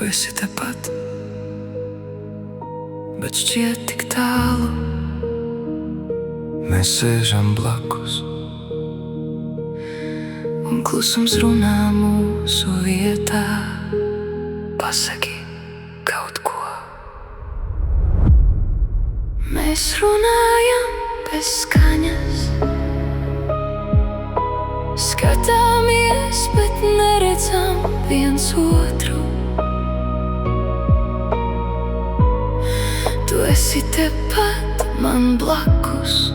esi tepat, bet šķiet tik tālu. Mēs sēžam blakus, un klusums runā mūsu vietā. Pasaki kaut ko. Mēs runājam bez skaņas, skatāmies, bet neredzam viens otru. Tu esi tepat man blakus,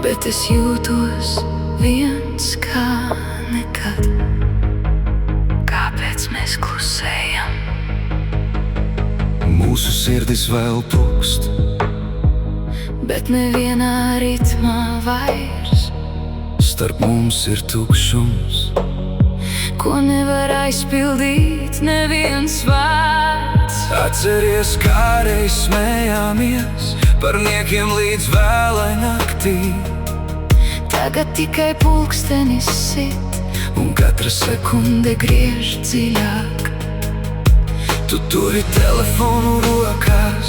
bet es jūtos viens kā nekad. Kāpēc mēs klusējam? Mūsu sirdis vēl plūkst, bet nevienā ritmā vairs. Starp mums ir tukšums, ko nevar aizpildīt neviens vārds. Atceries, kā reiz smējāmies par niekiem līdz vēlai naktī. Tagad tikai pulkstenis sit, un katra sekunde griež dziļāk. Tu turi telefonu rokās,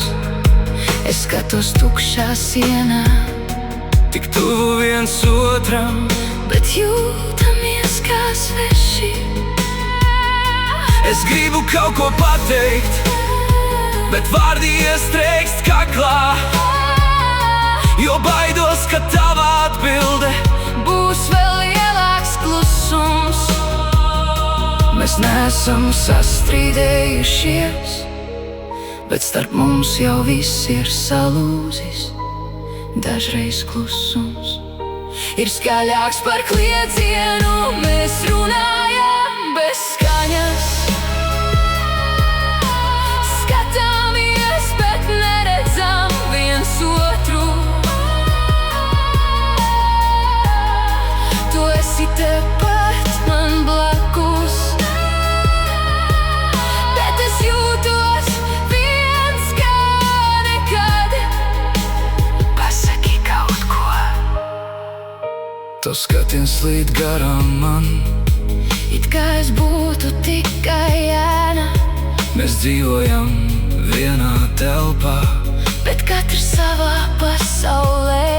es skatos tukšā sienā. Tik tuvu viens otram, bet jūtamies kā sveši. Es gribu kaut ko pateikt, bet vārdi iestrēgst kaklā, jo baidos, ka tava atbilde būs vēl lielāks klusums. Mēs neesam sastrīdējušies, bet starp mums jau viss ir salūzis. Dažreiz klusums ir skaļāks par kliedzienu. Mēs runājam bez skaņas, skatāmies, bet neredzam viens otru. Tu esi tepat man blakus, bet es jūtos viens kā nekad. Pasaki kaut ko. Tavs skatiens slīd garām man, it kā es būtu tikai ēna. Mēs dzīvojam vienā telpā, bet katrs savā pasaulē.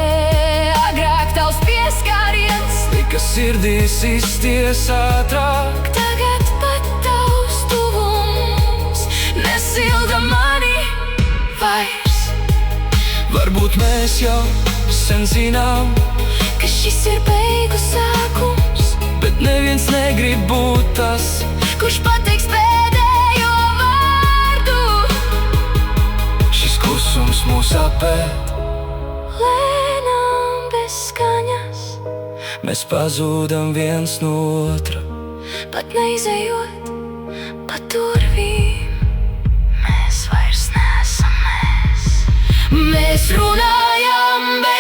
Agrāk tavs pieskāriens tika sirdīs izties ātrāk. Tagad pat tavs tuvums nesilda mani vairs. Varbūt mēs jau sen zinām, ka šis ir beigu sākums, bet neviens negrib būt tas, kurš pateiks pēdējo vārdu. Šis klusums mūs apēd, lēnām bez skaņas. Mēs pazūdam viens no otra, pat neizejot pa durvīm. Mēs vairs neesam mēs. Mēs runājam bez